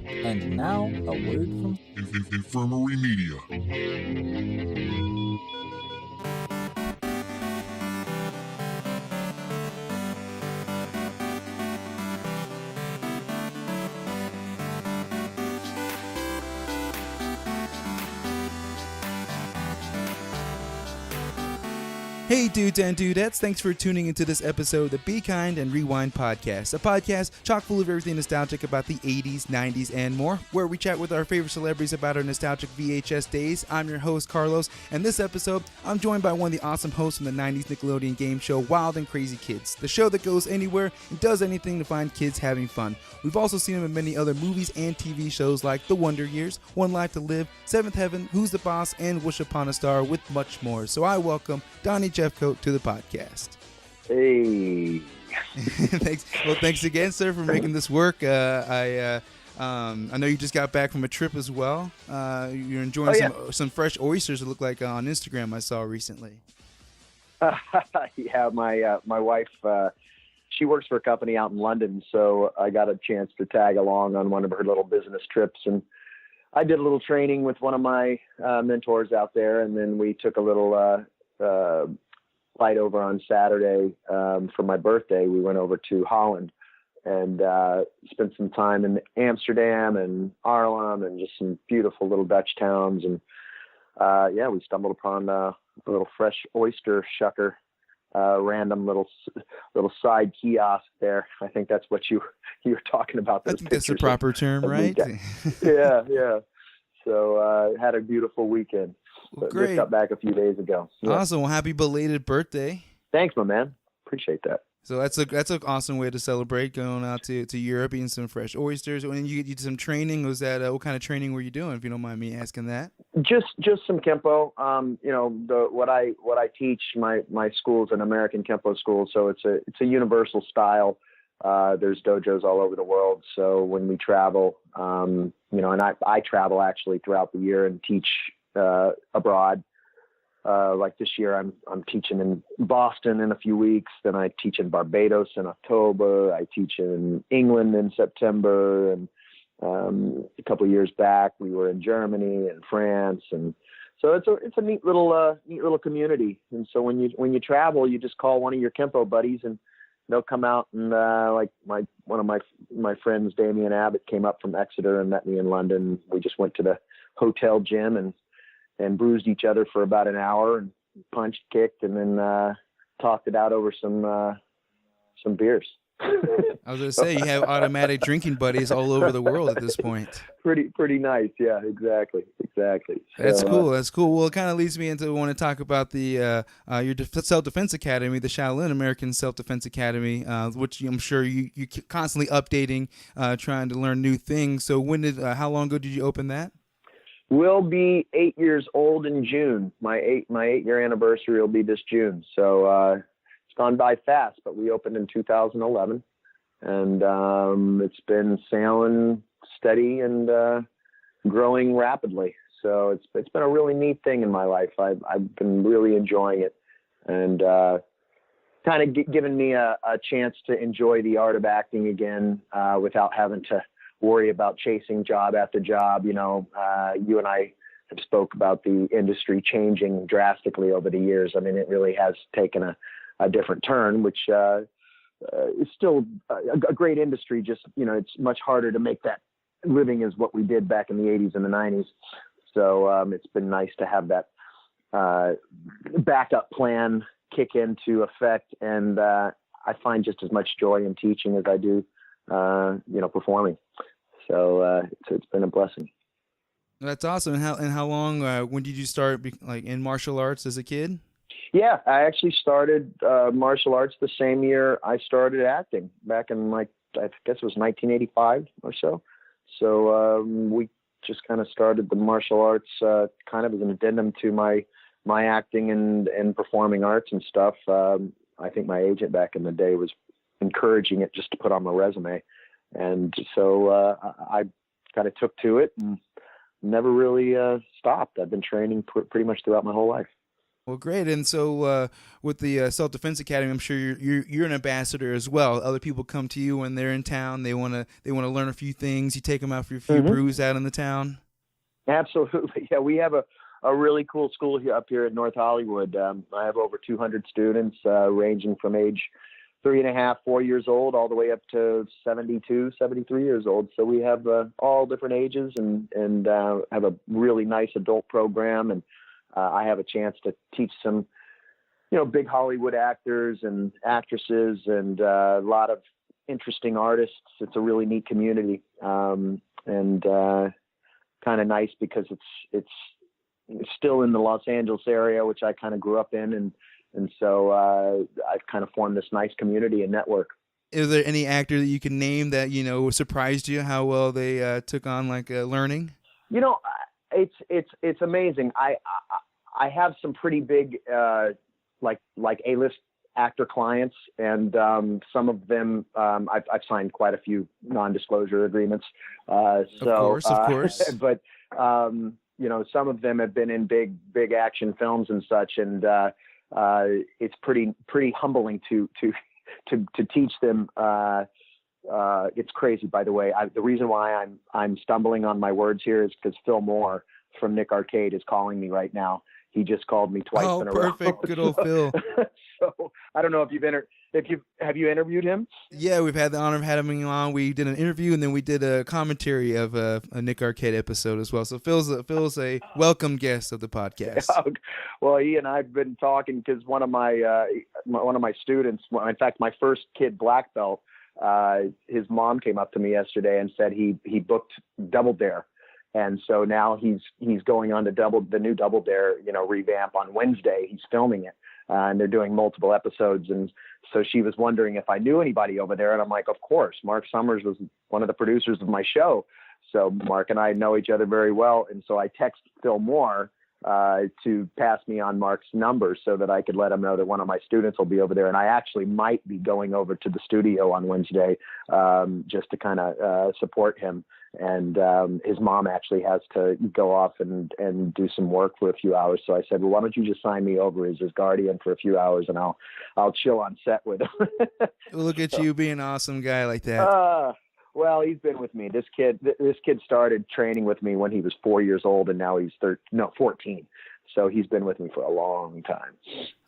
And now, a word from Infirmary Media. Hey dudes and dudettes, thanks for tuning into this episode of the Be Kind and Rewind podcast, a podcast chock full of everything nostalgic about the 80s, 90s, and more, where we chat with our favorite celebrities about our nostalgic VHS days. I'm your host, Carlos, and this episode, I'm joined by one of the awesome hosts from the 90s Nickelodeon game show, Wild and Crazy Kids, the show that goes anywhere and does anything to find kids having fun. We've also seen him in many other movies and TV shows like The Wonder Years, One Life to Live, Seventh Heaven, Who's the Boss, and Wish Upon a Star, with much more. So I welcome Donnie Jeffcoat to the podcast. Hey. Thanks again, sir, for making this work. I know you just got back from a trip as well. You're enjoying some fresh oysters, it looked like, on Instagram I saw recently. Yeah, my wife, she works for a company out in London, so I got a chance to tag along on one of her little business trips, and I did a little training with one of my mentors out there, and then we took a little flight over on Saturday for my birthday. We went over to Holland and spent some time in Amsterdam and Arnhem and just some beautiful little Dutch towns. And we stumbled upon a little fresh oyster shucker, random little side kiosk there. I think that's what you were talking about. I think that's the proper term, right? Yeah. So had a beautiful weekend. Well, great. Just got back a few days ago. Yeah. Awesome. Well, happy belated birthday. Thanks, my man. Appreciate that. So that's an awesome way to celebrate, going out to Europe, eating some fresh oysters. When you did some training, was that what kind of training were you doing, if you don't mind me asking that? Just some Kempo. What I teach, my school's an American Kempo school, so it's a universal style. There's dojos all over the world. So when we travel, and I travel actually throughout the year and teach abroad. Like this year, I'm teaching in Boston in a few weeks. Then I teach in Barbados in October. I teach in England in September. And a couple of years back, we were in Germany and France. And so it's a neat little community. And so when you travel, you just call one of your Kempo buddies and they'll come out. And like one of my friends, Damian Abbott, came up from Exeter and met me in London. We just went to the hotel gym and bruised each other for about an hour and punched, kicked, and then talked it out over some beers. I was going to say, you have automatic drinking buddies all over the world at this point. Pretty nice. Yeah, exactly. That's cool. Well, it kind of leads me into, I want to talk about the your self-defense academy, the Shaolin American Self-Defense Academy, which I'm sure you constantly updating, trying to learn new things. So how long ago did you open that? We'll be 8 years old in June. My 8-year anniversary will be this June. So it's gone by fast, but we opened in 2011, and it's been sailing steady and growing rapidly. So it's been a really neat thing in my life. I've been really enjoying it, and kind of given me a chance to enjoy the art of acting again without having to worry about chasing job after job. You and I have spoke about the industry changing drastically over the years. I mean, it really has taken a different turn, which is still a great industry. Just, it's much harder to make that living as what we did back in the 80s and the 90s. So it's been nice to have that backup plan kick into effect. And I find just as much joy in teaching as I do, performing. So it's been a blessing. That's awesome. And how long? When did you start in martial arts as a kid? Yeah, I actually started martial arts the same year I started acting, back in I guess it was 1985 or so. So we just kind of started the martial arts kind of as an addendum to my acting and performing arts and stuff. I think my agent back in the day was encouraging it just to put on my resume. And so I kind of took to it and never really stopped. I've been training pretty much throughout my whole life. Well, great. And so with the Self-Defense Academy, I'm sure you're an ambassador as well. Other people come to you when they're in town. They want to learn a few things. You take them out for a few brews out in the town. Absolutely. Yeah, we have a really cool school here up here in North Hollywood. I have over 200 students ranging from age 3.5, 4 years old, all the way up to 72, 73 years old. So we have all different ages and have a really nice adult program. And I have a chance to teach some, big Hollywood actors and actresses and a lot of interesting artists. It's a really neat community, and kind of nice because it's still in the Los Angeles area, which I kind of grew up in, and so I've kind of formed this nice community and network. Is there any actor that you can name that surprised you how well they took on learning? It's amazing. I have some pretty big like A-list actor clients, and some of them I've signed quite a few non-disclosure agreements. Of course. But some of them have been in big action films and such, and it's pretty humbling to teach them. It's crazy, by the way. The reason why I'm stumbling on my words here is because Phil Moore from Nick Arcade is calling me right now. He just called me twice in a row. Oh, perfect. Good old Phil. So I don't know if have you interviewed him? Yeah, we've had the honor of having him on. We did an interview, and then we did a commentary of a Nick Arcade episode as well. So Phil's a welcome guest of the podcast. Well, he and I've been talking because one of my students, in fact, my first kid black belt, his mom came up to me yesterday and said he booked Double Dare. And so now he's going on to the new Double Dare, revamp on Wednesday. He's filming it, and they're doing multiple episodes. And so she was wondering if I knew anybody over there. And I'm like, of course. Mark Summers was one of the producers of my show. So Mark and I know each other very well. And so I text Phil Moore to pass me on Mark's number so that I could let him know that one of my students will be over there. And I actually might be going over to the studio on Wednesday just to kind of support him. And his mom actually has to go off and do some work for a few hours. So I said, well, why don't you just sign me over as his guardian for a few hours, and I'll chill on set with him. Look at you being an awesome guy like that. Well, he's been with me. This kid started training with me when he was 4 years old, and now he's 14. So he's been with me for a long time.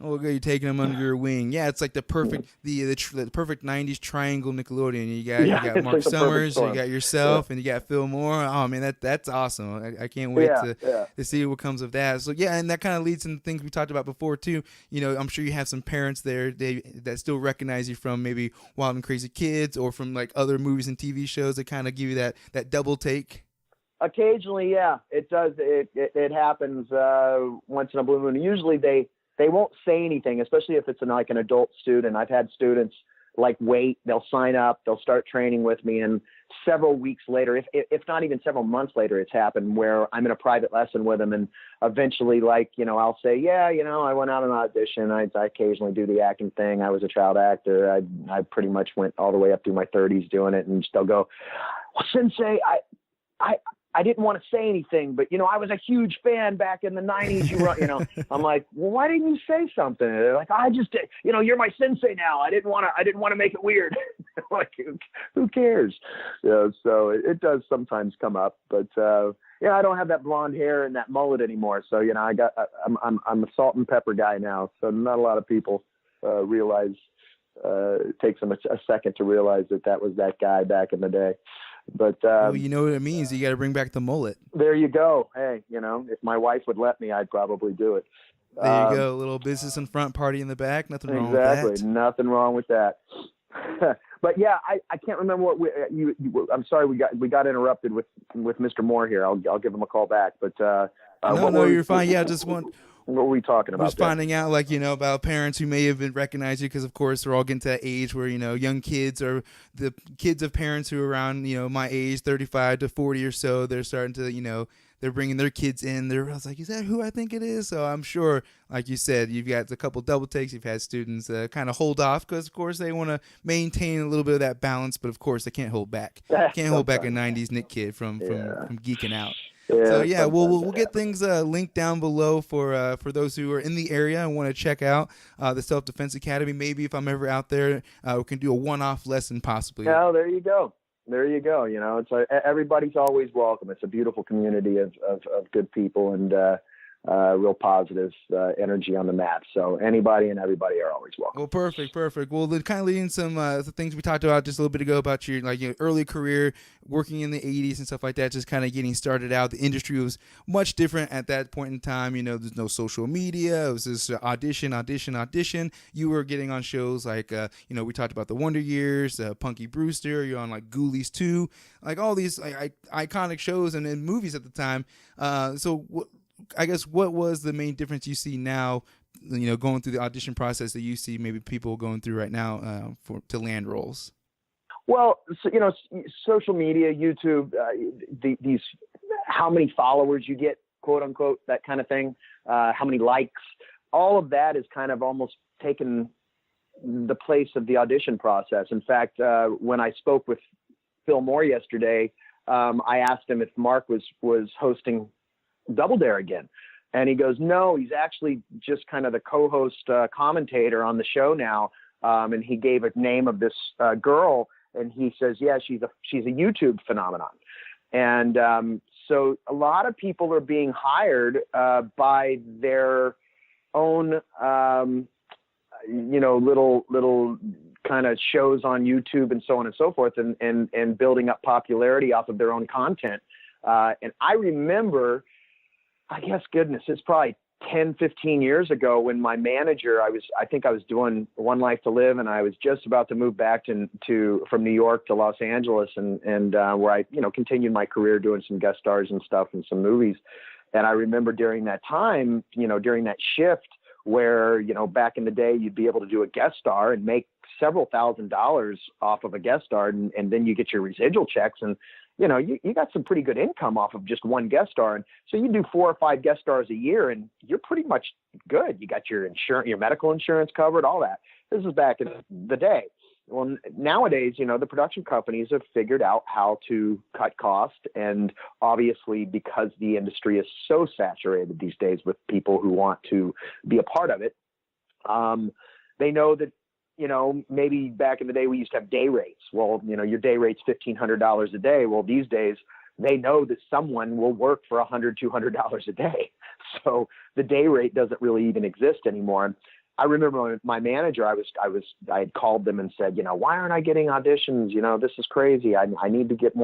Oh, good. You're taking him under your wing. Yeah, it's like the perfect the perfect '90s triangle Nickelodeon. You got Mark Summers, you got yourself, and you got Phil Moore. Oh man, that's awesome. I can't wait to see what comes of that. So yeah, and that kind of leads into things we talked about before too. I'm sure you have some parents there that still recognize you from maybe Wild and Crazy Kids or from like other movies and TV shows that kind of give you that double take. Occasionally, yeah, it does. It happens once in a blue moon. Usually they won't say anything, especially if it's an adult student. I've had students wait, they'll sign up, they'll start training with me, and several weeks later, if not even several months later, it's happened where I'm in a private lesson with them, and eventually, I'll say, yeah, I went out on an audition. I occasionally do the acting thing. I was a child actor. I pretty much went all the way up through my 30s doing it, and they'll go, well, Sensei, I didn't want to say anything, but I was a huge fan back in the 90s. I'm like, well, why didn't you say something? And they're like, I just did. You're my sensei now. I didn't want to make it weird. Like, who cares? So it does sometimes come up, but I don't have that blonde hair and that mullet anymore. So I'm a salt and pepper guy now. So not a lot of people realize. It takes them a second to realize that was that guy back in the day. But you know what it means. You got to bring back the mullet. There you go. Hey, if my wife would let me, I'd probably do it. There you go. A little business in front, party in the back. Nothing wrong with that. Exactly. Nothing wrong with that. But yeah, I can't remember what I'm sorry we got interrupted with Mr. Moore here. I'll give him a call back. But no, you're fine. Yeah, what were we talking about? Just finding out, about parents who may have been recognized you because, of course, they're all getting to that age where, young kids or the kids of parents who are around, my age, 35 to 40 or so, they're starting to, they're bringing their kids in. I was like, is that who I think it is? So I'm sure, like you said, you've got a couple double takes. You've had students kind of hold off because, of course, they want to maintain a little bit of that balance. But, of course, they can't hold back. Can't hold back a 90s Nick kid from geeking out. So yeah, we'll get things linked down below for those who are in the area and want to check out the Self Defense Academy. Maybe if I'm ever out there, we can do a one-off lesson possibly. Oh, there you go. There you go. You know, it's like everybody's always welcome. It's a beautiful community of good people and real positive energy on the mat. So anybody and everybody are always welcome. Well, perfect. Well, kind of leading some the things we talked about just a little bit ago about your early career, working in the 80s and stuff like that, just kind of getting started out. The industry was much different at that point in time. You know, there's no social media. It was just audition. You were getting on shows like, we talked about the Wonder Years, Punky Brewster. You're on like Ghoulies 2, like all these iconic shows and movies at the time. I guess what was the main difference you see now, going through the audition process that you see maybe people going through right now to land roles? Well, so, social media, YouTube, these how many followers you get, quote unquote, that kind of thing, how many likes, all of that is kind of almost taken the place of the audition process. In fact, when I spoke with Phil Moore yesterday, I asked him if Mark was hosting Double Dare again. And he goes, no, he's actually just kind of the co-host commentator on the show now. And he gave a name of this girl, and he says, yeah, she's a YouTube phenomenon. And so a lot of people are being hired by their own, little kind of shows on YouTube and so on and so forth, and building up popularity off of their own content. And I remember, I guess, goodness, it's probably 10, 15 years ago when my manager, I think I was doing One Life to Live, and I was just about to move back from New York to Los Angeles, and where I, continued my career doing some guest stars and stuff in some movies. And I remember during that time, during that shift where, back in the day, you'd be able to do a guest star and make several $1,000s off of a guest star, and then you get your residual checks, and you got some pretty good income off of just one guest star. And so you do 4 or 5 guest stars a year and you're pretty much good. You got your insurance, your medical insurance covered, all that. This is back in the day. Well, nowadays, the production companies have figured out how to cut costs. And obviously, because the industry is so saturated these days with people who want to be a part of it, they know that, maybe back in the day we used to have day rates. Well, your day rate's $1,500 a day. Well, these days they know that someone will work for $100, $200 a day. So the day rate doesn't really even exist anymore. And I remember my manager, I had called them and said, why aren't I getting auditions? This is crazy. I need to get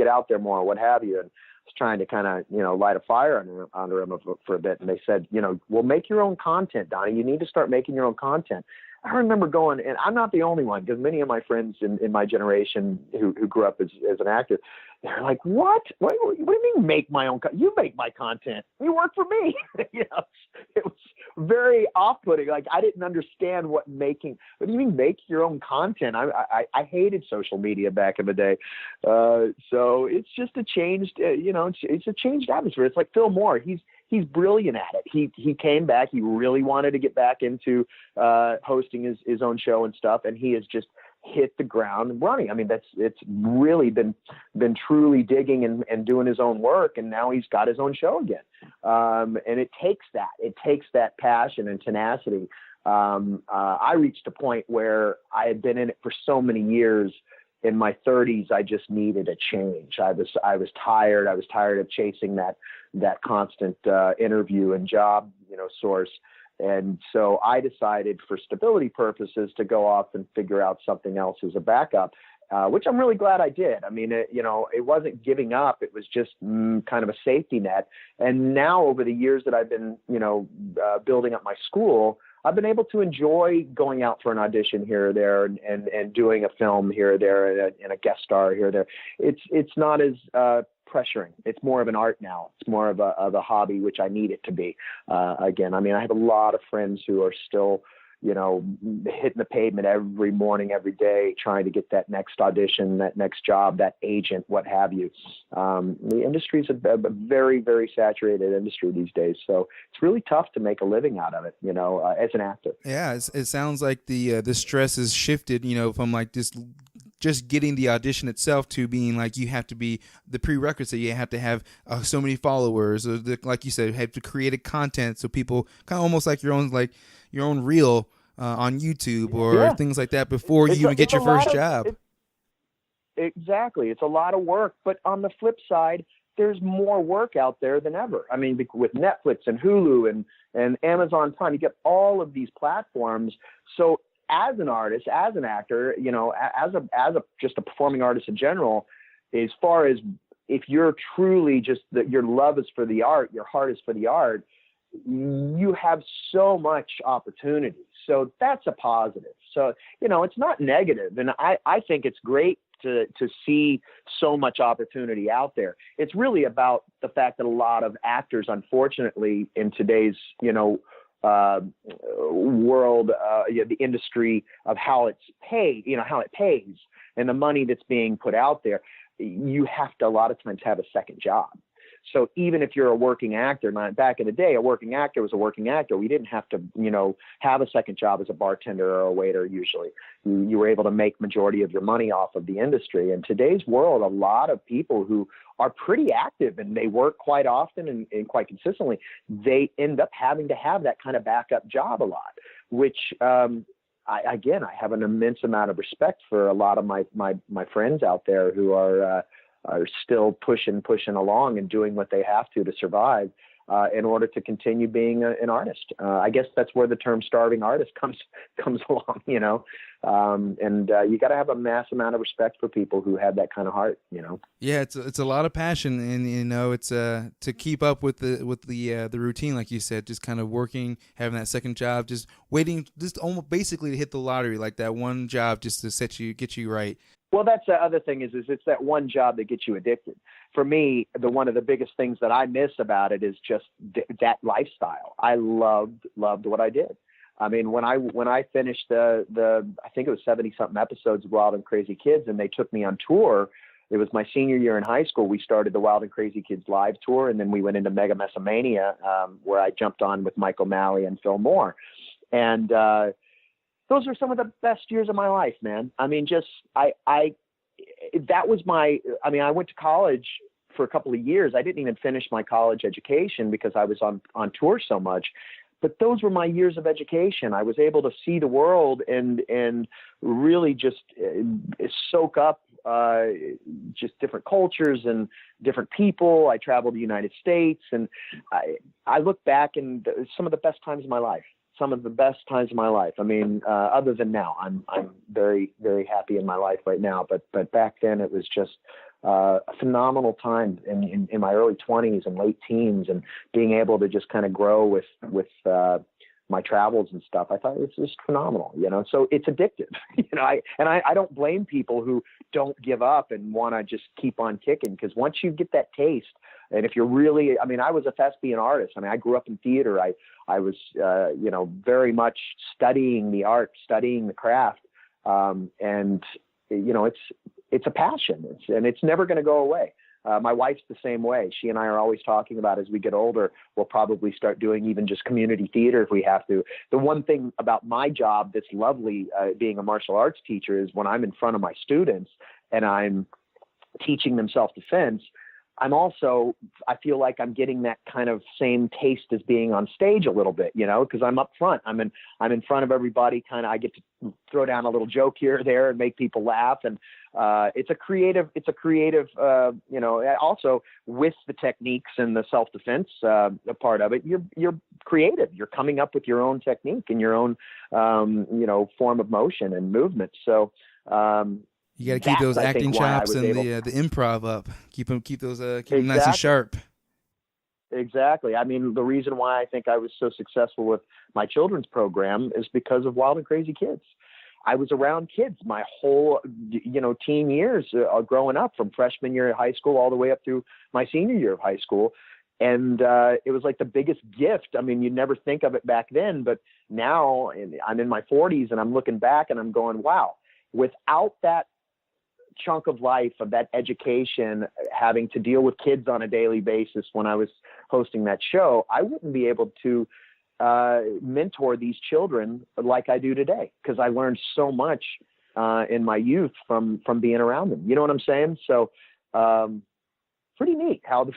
out there more, what have you. And I was trying to kind of, light a fire under him for a bit. And they said, well, make your own content, Donnie. You need to start making your own content. I remember going, and I'm not the only one, because many of my friends in my generation who grew up as an actor, they're like, what do you mean make my own you make my content, you work for me. It was very off-putting. Like, I didn't understand what do you mean make your own content? I hated social media back in the day. So it's just a changed, it's a changed atmosphere. It's like Phil Moore. He's brilliant at it. He came back. He really wanted to get back into hosting his own show and stuff, and he has just hit the ground running. I mean, it's really been truly digging and doing his own work, and now he's got his own show again. And it takes that passion and tenacity. I reached a point where I had been in it for so many years. In my 30s, I just needed a change. I was tired. I was tired of chasing that constant interview and job, source. And so I decided, for stability purposes, to go off and figure out something else as a backup, which I'm really glad I did. I mean, it wasn't giving up. It was just kind of a safety net. And now, over the years that I've been, building up my school, I've been able to enjoy going out for an audition here or there and doing a film here or there and a guest star here or there. It's not as pressuring. It's more of an art now. It's more of a hobby, which I need it to be. Again, I mean, I have a lot of friends who are still, hitting the pavement every morning, every day, trying to get that next audition, that next job, that agent, what have you. The industry is a very, very saturated industry these days. So it's really tough to make a living out of it, as an actor. Yeah, it sounds like the stress has shifted, from like this just getting the audition itself to being like you have to be the prerequisite. You have to have so many followers, or like you said, have to create a content so people kind of almost like your own reel on YouTube or things like that before you even get your first job. Exactly. It's a lot of work. But on the flip side, there's more work out there than ever. I mean, with Netflix and Hulu and Amazon Prime, you get all of these platforms. So as an artist, as an actor, you know, as a just a performing artist in general, as far as if you're truly just your love is for the art, your heart is for the art, you have so much opportunity. So that's a positive. So, you know, it's not negative. And I think it's great to see so much opportunity out there. It's really about the fact that a lot of actors, unfortunately, in today's, you know, world, the industry of how it's paid, you know, how it pays and the money that's being put out there, you have to a lot of times have a second job. So even if you're a working actor, back in the day, a working actor was a working actor. We didn't have to, you know, have a second job as a bartender or a waiter. Usually you were able to make majority of your money off of the industry. In today's world, a lot of people who are pretty active and they work quite often and quite consistently, they end up having to have that kind of backup job a lot, which, I have an immense amount of respect for a lot of my friends out there who are still pushing along and doing what they have to survive in order to continue being an artist. I guess that's where the term starving artist comes along, you know, and you got to have a mass amount of respect for people who have that kind of heart, you know. Yeah, it's a lot of passion, and you know, it's to keep up with the routine, like you said, just kind of working, having that second job, just waiting, just almost basically to hit the lottery, like that one job just to get you right. Well, that's the other thing is it's that one job that gets you addicted. For me, one of the biggest things that I miss about it is just that lifestyle. I loved what I did. I mean, when I finished the I think it was 70-something episodes of Wild and Crazy Kids, and they took me on tour. It was my senior year in high school. We started the Wild and Crazy Kids live tour, and then we went into Mega Mesomania, where I jumped on with Mike O'Malley and Phil Moore. And those are some of the best years of my life, man. I mean, I went to college for a couple of years. I didn't even finish my college education because I was on tour so much. But those were my years of education. I was able to see the world and really just soak up just different cultures and different people. I traveled the United States, and I look back and some of the best times of my life. Some of the best times of my life. I mean, other than now, I'm very, very happy in my life right now. But back then it was just a phenomenal time in my early 20s and late teens, and being able to just kind of grow with my travels and stuff. I thought it's just phenomenal, you know. So it's addictive, you know. I don't blame people who don't give up and want to just keep on kicking, because once you get that taste, and if you're really, I mean, I was a thespian artist. I mean, I grew up in theater. I was, you know, very much studying the art, studying the craft. And, you know, it's a passion, and it's never going to go away. My wife's the same way. She and I are always talking about, as we get older, we'll probably start doing even just community theater if we have to. The one thing about my job that's lovely, being a martial arts teacher, is when I'm in front of my students and I'm teaching them self-defense, I feel like I'm getting that kind of same taste as being on stage a little bit, you know, because I'm up front. I'm in front of everybody. Kind of, I get to throw down a little joke here or there and make people laugh. And it's a creative, you know, also with the techniques and the self-defense part of it, you're creative. You're coming up with your own technique and your own, you know, form of motion and movement. So, you got to keep those acting chops and the improv up. Keep them nice and sharp. Exactly. I mean, the reason why I think I was so successful with my children's program is because of Wild and Crazy Kids. I was around kids my whole, you know, teen years growing up, from freshman year of high school all the way up through my senior year of high school. And it was like the biggest gift. I mean, you never think of it back then, but now I'm in my 40s and I'm looking back and I'm going, wow, without that chunk of life, of that education, having to deal with kids on a daily basis when I was hosting that show, I wouldn't be able to mentor these children like I do today, because I learned so much in my youth from being around them. You know what I'm saying? So, pretty neat how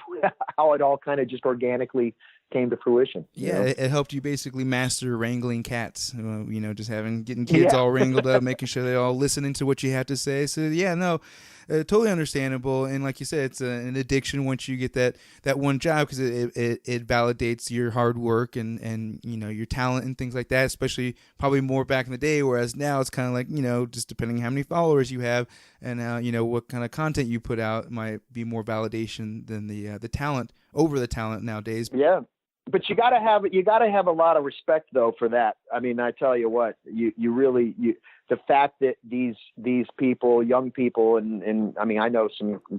it all kind of just organically came to fruition. Yeah, it helped you basically master wrangling cats. Just getting kids all wrangled up, making sure they're all listening to what you have to say. So yeah, no, totally understandable. And like you said, it's an addiction once you get that one job, because it validates your hard work and your talent and things like that. Especially probably more back in the day, whereas now it's kind of like just depending how many followers you have and what kind of content you put out might be more validation than the talent over the talent nowadays. Yeah. But you gotta have a lot of respect though for that. I mean, I tell you what, the fact that these people, young people, and I mean, I know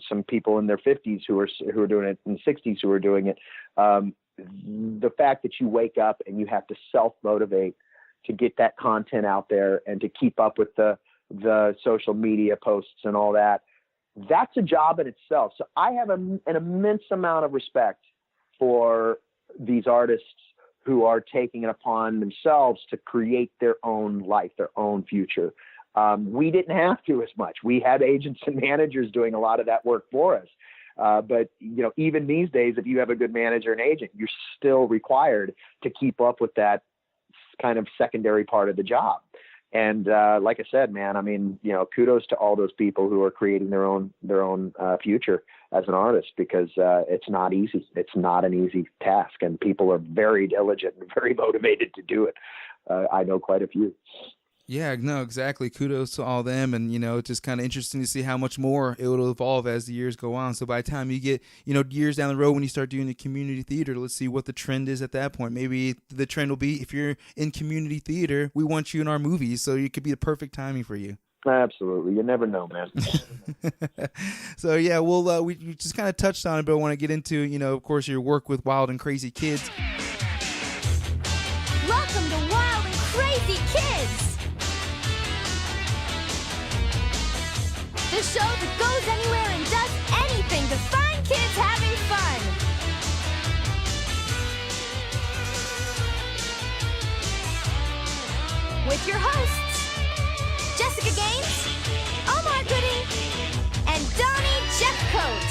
some people in their 50s who are doing it, in 60s who are doing it. The fact that you wake up and you have to self-motivate to get that content out there and to keep up with the social media posts and all that, that's a job in itself. So I have an immense amount of respect for these artists who are taking it upon themselves to create their own life, their own future. We didn't have to as much. We had agents and managers doing a lot of that work for us. But even these days, if you have a good manager and agent, you're still required to keep up with that kind of secondary part of the job. And like I said, man, I mean, kudos to all those people who are creating their own future as an artist, because it's not easy. It's not an easy task, and people are very diligent and very motivated to do it. I know quite a few. Yeah, no, exactly. Kudos to all them. And, it's just kind of interesting to see how much more it will evolve as the years go on. So by the time you get, years down the road when you start doing the community theater, let's see what the trend is at that point. Maybe the trend will be, if you're in community theater, we want you in our movies. So it could be the perfect timing for you. Absolutely. You never know, man. So, yeah, well, we just kind of touched on it, but I want to get into, of course, your work with Wild and Crazy Kids. Welcome to Wild and Crazy Kids! The show that goes anywhere and does anything to find kids having fun. With your hosts, Jessica Gaines, Omar Goody, and Donnie Jeffcoat.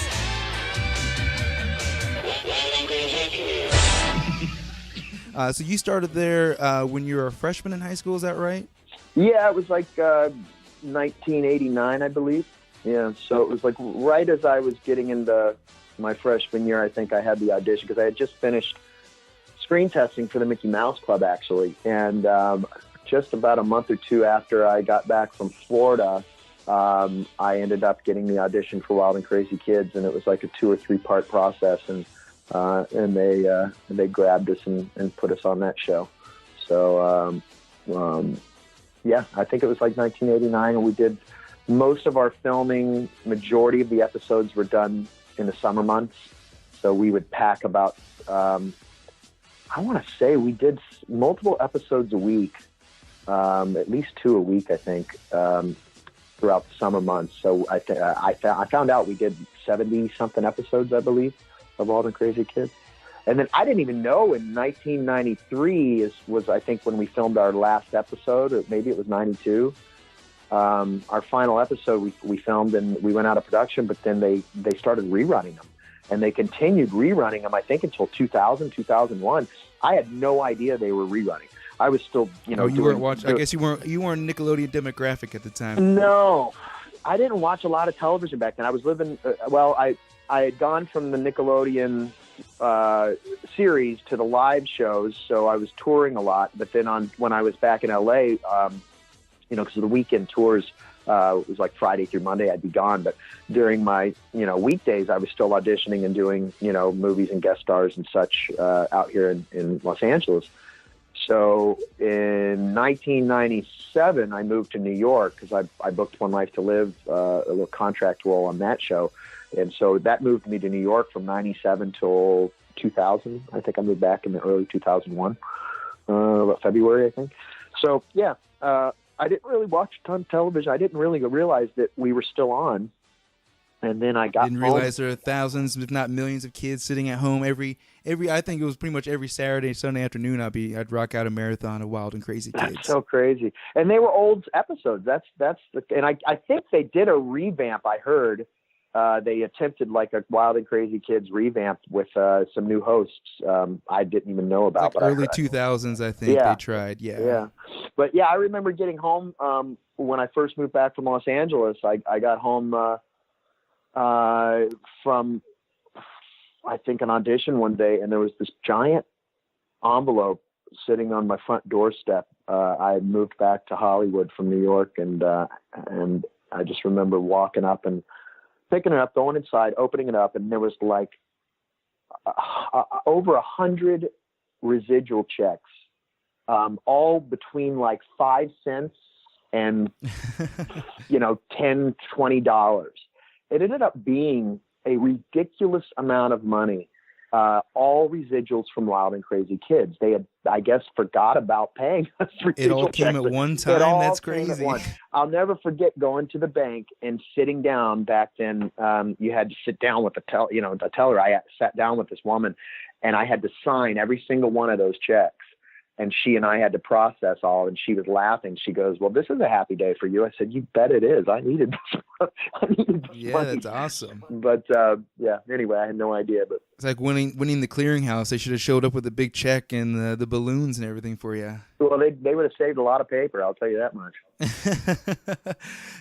So you started there when you were a freshman in high school, is that right? Yeah, it was like 1989, I believe. Yeah, so it was like right as I was getting into my freshman year, I think I had the audition, because I had just finished screen testing for the Mickey Mouse Club, actually. And just about a month or two after I got back from Florida, I ended up getting the audition for Wild and Crazy Kids, and it was like a 2 or 3 part process, and they grabbed us and put us on that show. So yeah, I think it was like 1989, and we did most of our filming. Majority of the episodes were done in the summer months, so we would pack about I want to say we did multiple episodes a week, at least 2 a week, I think, throughout the summer months. So I found out we did 70 something episodes, I believe, of Wild and Crazy Kids. And then I didn't even know in 1993 was I think when we filmed our last episode, or maybe it was 92. Our final episode we filmed and we went out of production, but then they started rerunning them, and they continued rerunning them, I think, until 2000, 2001. I had no idea they were rerunning. I was still, you weren't watching. I guess you weren't Nickelodeon demographic at the time. No, I didn't watch a lot of television back then. I was living, I had gone from the Nickelodeon series to the live shows, so I was touring a lot. But then when I was back in LA, because of the weekend tours, it was like Friday through Monday I'd be gone. But during my weekdays, I was still auditioning and doing movies and guest stars and such out here in Los Angeles. So in 1997, I moved to New York because I booked One Life to Live, a little contract role on that show. And so that moved me to New York from 97 till 2000. I think I moved back in the early 2001, February, I think. So, yeah, I didn't really watch a ton of television. I didn't really realize that we were still on And then I got Didn't home. realize there are thousands, if not millions, of kids sitting at home every. I think it was pretty much every Saturday, Sunday afternoon. I'd rock out a marathon of Wild and Crazy Kids. That's so crazy. And they were old episodes. And I think they did a revamp. I heard they attempted like a Wild and Crazy Kids revamp with some new hosts. I didn't even know about. Like early 2000s, I think they tried. Yeah. But yeah, I remember getting home when I first moved back from Los Angeles. I got home from, I think, an audition one day, and there was this giant envelope sitting on my front doorstep. I had moved back to Hollywood from New York, and I just remember walking up and picking it up, going inside, opening it up, and there was like over 100 residual checks, all between like 5 cents and $10, $20. It ended up being a ridiculous amount of money, all residuals from Wild and Crazy Kids. They had, I guess, forgot about paying us residual It all came checks. at one time? That's crazy. I'll never forget going to the bank and sitting down. Back then, you had to sit down with the teller. I sat down with this woman, and I had to sign every single one of those checks. And she and I had to process all, and she was laughing. She goes, "Well, this is a happy day for you." I said, "You bet it is. I needed this. Yeah, money." that's awesome. But anyway, I had no idea. But it's like winning the clearinghouse. They should have showed up with a big check and the balloons and everything for you. Well, they would have saved a lot of paper. I'll tell you that much.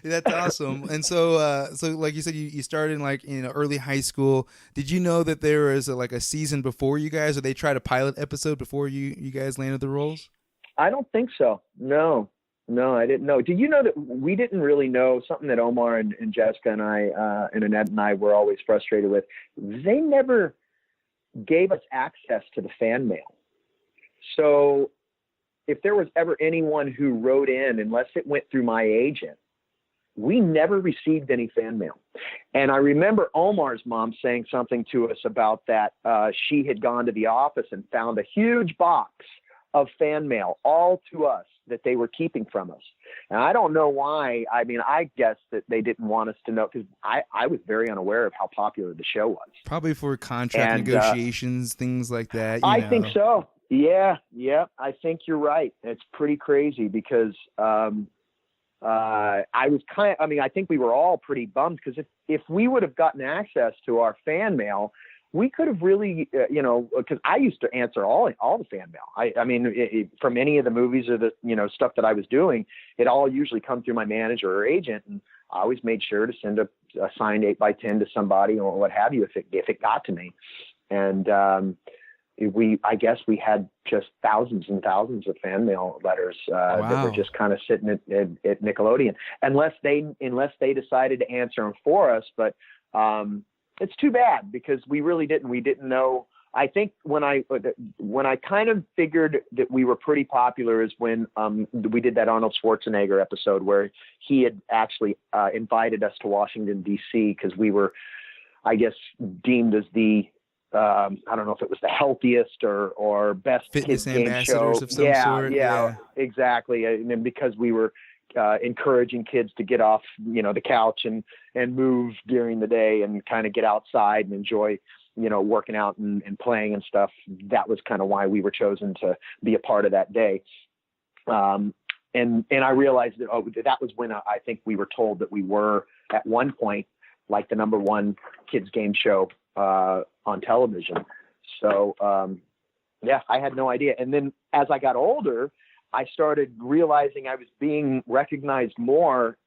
That's awesome. And so like you said, you started in like early high school. Did you know that there was a season before you guys, or they tried a pilot episode before you guys landed the roles? I don't think so. No, I didn't know. Did you know that we didn't really know something that Omar and Jessica and I and Annette and I were always frustrated with? They never gave us access to the fan mail. So if there was ever anyone who wrote in, unless it went through my agent, we never received any fan mail. And I remember Omar's mom saying something to us about that. She had gone to the office and found a huge box of fan mail, all to us, that they were keeping from us. And I don't know why. I mean, I guess that they didn't want us to know, because I was very unaware of how popular the show was. Probably for contract negotiations, things like that. I think so. Yeah, I think you're right. It's pretty crazy because I think we were all pretty bummed, because if we would have gotten access to our fan mail, we could have really, because I used to answer all the fan mail. I mean, from any of the movies or the, stuff that I was doing, it all usually come through my manager or agent. And I always made sure to send a signed 8x10 to somebody or what have you, if it got to me. And, I guess we had just thousands and thousands of fan mail letters that were just kind of sitting at Nickelodeon, unless they decided to answer them for us. But it's too bad, because we really didn't. We didn't know. I think when I kind of figured that we were pretty popular is when we did that Arnold Schwarzenegger episode where he had actually invited us to Washington, D.C., because we were, I guess, deemed as the I don't know if it was the healthiest or best fitness kids game ambassadors show. of some sort. Yeah, exactly. And then because we were encouraging kids to get off, the couch and move during the day and kind of get outside and enjoy, working out and playing and stuff. That was kind of why we were chosen to be a part of that day. And I realized that was when I think we were told that we were at one point like the number one kids game show on television. So, I had no idea. And then as I got older, I started realizing I was being recognized more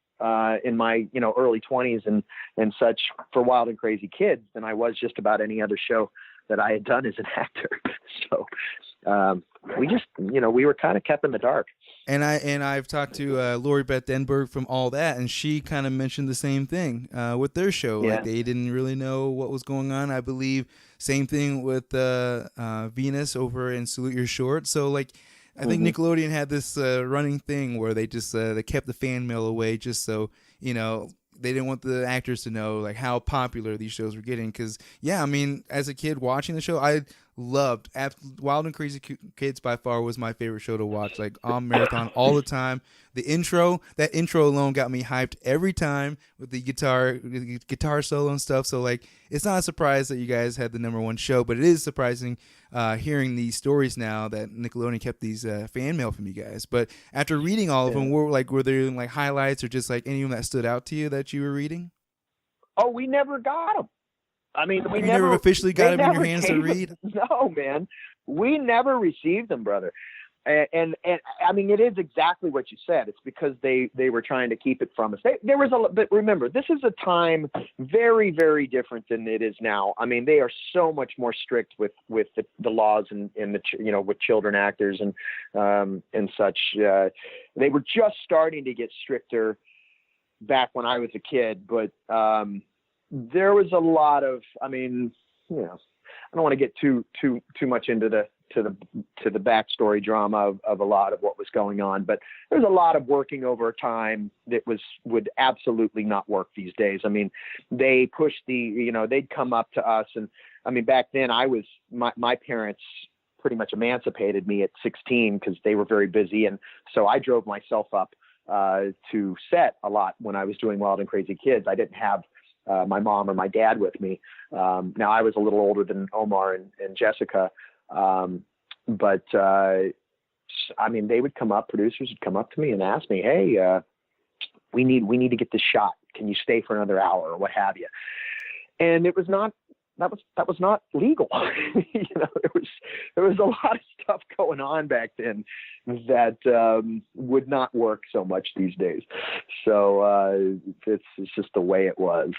in my, early 20s and such for Wild and Crazy Kids than I was just about any other show that I had done as an actor. So we just, we were kind of kept in the dark. And I've talked to Lori Beth Denberg from All That, and she kind of mentioned the same thing with their show. Yeah. Like they didn't really know what was going on. I believe same thing with Venus over in Salute Your Short. So like I think Nickelodeon had this running thing where they just they kept the fan mail away just so they didn't want the actors to know like how popular these shows were getting. Because I mean, as a kid watching the show, loved. Wild and Crazy Kids by far was my favorite show to watch, like on marathon all the time. The intro, that intro alone got me hyped every time with the guitar solo and stuff. So like, it's not a surprise that you guys had the #1 show, but it is surprising hearing these stories now that Nickelodeon kept these fan mail from you guys. But after reading all of them, were there like highlights or just like any of them that stood out to you that you were reading? Oh, we never got them. I mean, we never officially got them in your hands to read? No, man. We never received them, brother. And I mean, it is exactly what you said. It's because they were trying to keep it from us. There was but remember, this is a time very, very different than it is now. I mean, they are so much more strict with the laws and the, with children actors and such. They were just starting to get stricter back when I was a kid, but there was a lot of, I mean, I don't want to get too much into the backstory drama of a lot of what was going on, but there's a lot of working over time that would absolutely not work these days. I mean, they pushed they'd come up to us, and I mean, back then my parents pretty much emancipated me at 16 because they were very busy, and so I drove myself up to set a lot when I was doing Wild and Crazy Kids. I didn't have my mom or my dad with me. Now I was a little older than Omar and Jessica. But I mean, producers would come up to me and ask me, hey, we need to get this shot. Can you stay for another hour or what have you? And it was not, that was not legal. There was a lot of stuff going on back then that would not work so much these days. So it's just the way it was.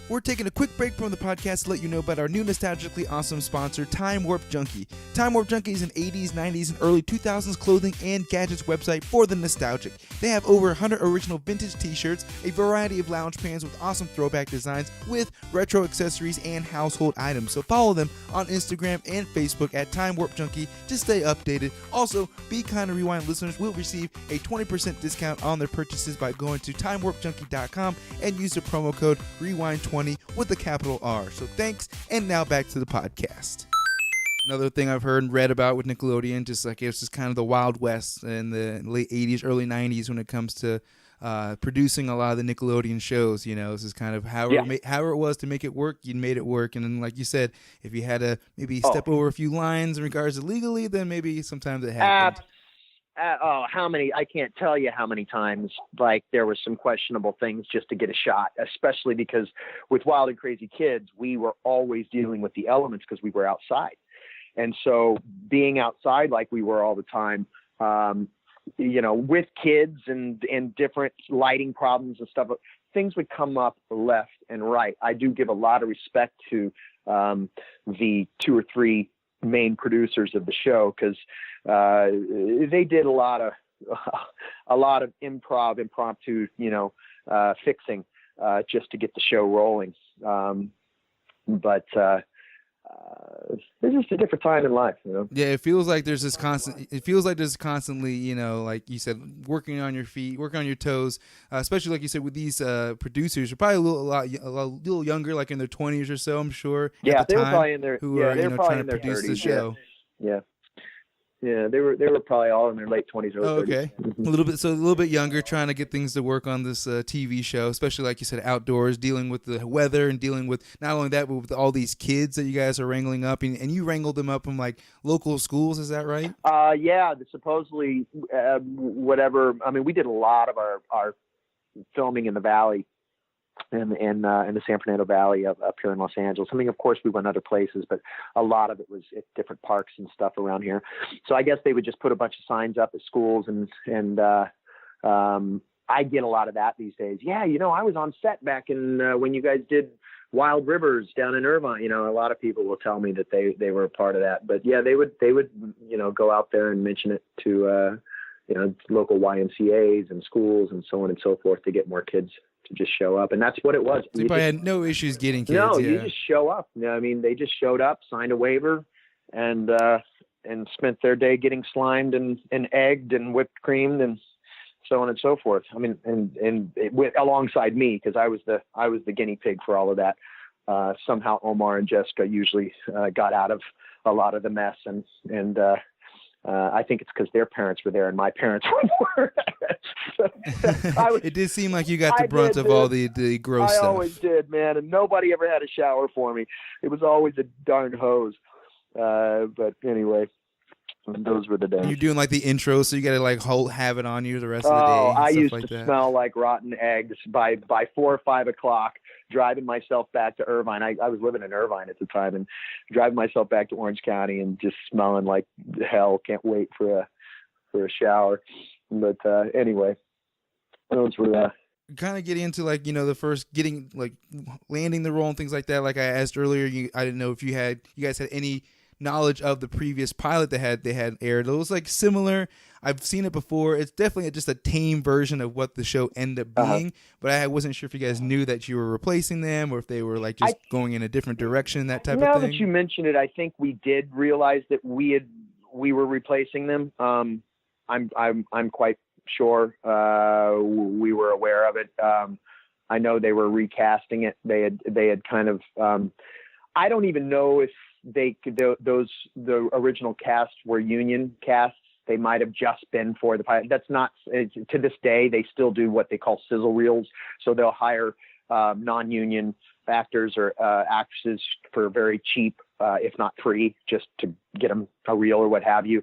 We're taking a quick break from the podcast to let you know about our new nostalgically awesome sponsor, Time Warp Junkie. Time Warp Junkie is an 80s, 90s, and early 2000s clothing and gadgets website for the nostalgic. They have over 100 original vintage t-shirts, a variety of lounge pants with awesome throwback designs with retro accessories and household items. So follow them on Instagram and Facebook at Time Warp Junkie to stay updated. Also, Be Kind and Rewind listeners will receive a 20% discount on their purchases by going to timewarpjunkie.com and use the promo code REWIND20 with a capital R. So thanks, and now back to the podcast. Another thing I've heard and read about with Nickelodeon, just like it's just kind of the Wild West in the late 80s, early 90s when it comes to producing a lot of the Nickelodeon shows. This is kind of how it was to make it work. You made it work, and then, like you said, if you had to maybe step over a few lines in regards to legally, then maybe sometimes it happened. I can't tell you how many times, like, there were some questionable things just to get a shot, especially because with Wild and Crazy Kids, we were always dealing with the elements because we were outside. And so being outside like we were all the time, with kids and different lighting problems and stuff, things would come up left and right. I do give a lot of respect to the 2 or 3 main producers of the show, because they did a lot of impromptu, fixing just to get the show rolling. But it's just a different time in life, Yeah, it feels like there's this constantly, like you said, working on your feet, working on your toes, especially like you said with these producers who are probably a little younger, like in their 20s or so, I'm sure. Yeah, they were probably in their trying to produce 30s, the show. Yeah, they were probably all in their late 20s, early 30s. Okay, a little bit younger, trying to get things to work on this TV show, especially like you said, outdoors, dealing with the weather and dealing with not only that, but with all these kids that you guys are wrangling up, and you wrangled them up from like local schools. Is that right? Yeah, supposedly whatever. I mean, we did a lot of our filming in the Valley. In the San Fernando Valley up here in Los Angeles. I mean, of course, we went other places, but a lot of it was at different parks and stuff around here. So I guess they would just put a bunch of signs up at schools, and I get a lot of that these days. Yeah, I was on set back in when you guys did Wild Rivers down in Irvine. A lot of people will tell me that they were a part of that. But yeah, they would go out there and mention it to local YMCAs and schools and so on and so forth to get more kids to just show up. And that's what it was. So you probably had no issues getting kids. No, you just show up. I mean, they just showed up, signed a waiver, and spent their day getting slimed and egged and whipped creamed and so on and so forth. I mean, and alongside me, because I was the guinea pig for all of that. somehow Omar and Jessica usually got out of a lot of the mess, and I think it's because their parents were there and my parents weren't. It did seem like you got the brunt of all the gross stuff. I always did, man, and nobody ever had a shower for me. It was always a darn hose. But anyway, those were the days. You're doing like the intro, so you got to like have it on you the rest of the day. Oh, I used like to that. smell like rotten eggs by 4 or 5 o'clock. Driving myself back to Irvine. I was living in Irvine at the time, and driving myself back to Orange County and just smelling like hell. Can't wait for a shower. But anyway, those were. Kind of getting into like the first landing the role and things like that. Like I asked earlier, I didn't know if you guys had any knowledge of the previous pilot that they had aired. It was like similar. I've seen it before. It's definitely just a tame version of what the show ended up being, but I wasn't sure if you guys knew that you were replacing them or if they were like just going in a different direction, that type of thing. Now that you mention it, I think we did realize that we were replacing them. I'm quite sure we were aware of it. I know they were recasting it. They had kind of I don't even know if the original casts were union casts. They might have just been for the pilot. That's not, to this day, they still do what they call sizzle reels. So they'll hire non-union actors or actresses for very cheap, if not free, just to get them a reel or what have you,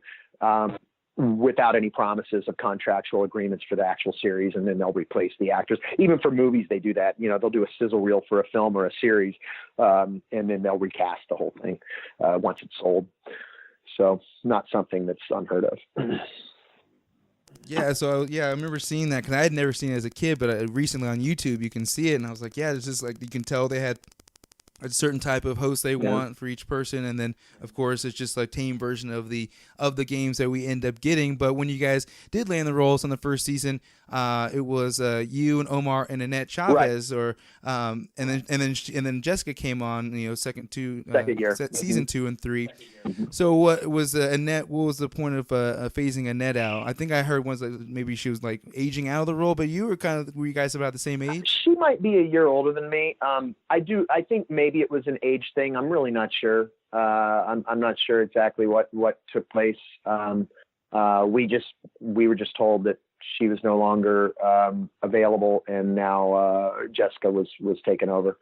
without any promises of contractual agreements for the actual series. And then they'll replace the actors. Even for movies, they do that. They'll do a sizzle reel for a film or a series, and then they'll recast the whole thing once it's sold. So not something that's unheard of. Yeah, so I remember seeing that because I had never seen it as a kid, but recently on YouTube you can see it, and I was like, yeah, it's just like you can tell they had a certain type of host they want for each person, and then of course it's just like tame version of the games that we end up getting. But when you guys did land the roles on the first season, it was you and Omar and Annette Chavez, right. and then Jessica came on, second year, season 2 and 3. So what was Annette? What was the point of phasing Annette out? I think I heard once that maybe she was like aging out of the role, but were you guys about the same age? She might be a year older than me. I think maybe it was an age thing. I'm really not sure. I'm not sure exactly what took place. We were just told that she was no longer available, and now Jessica was taken over.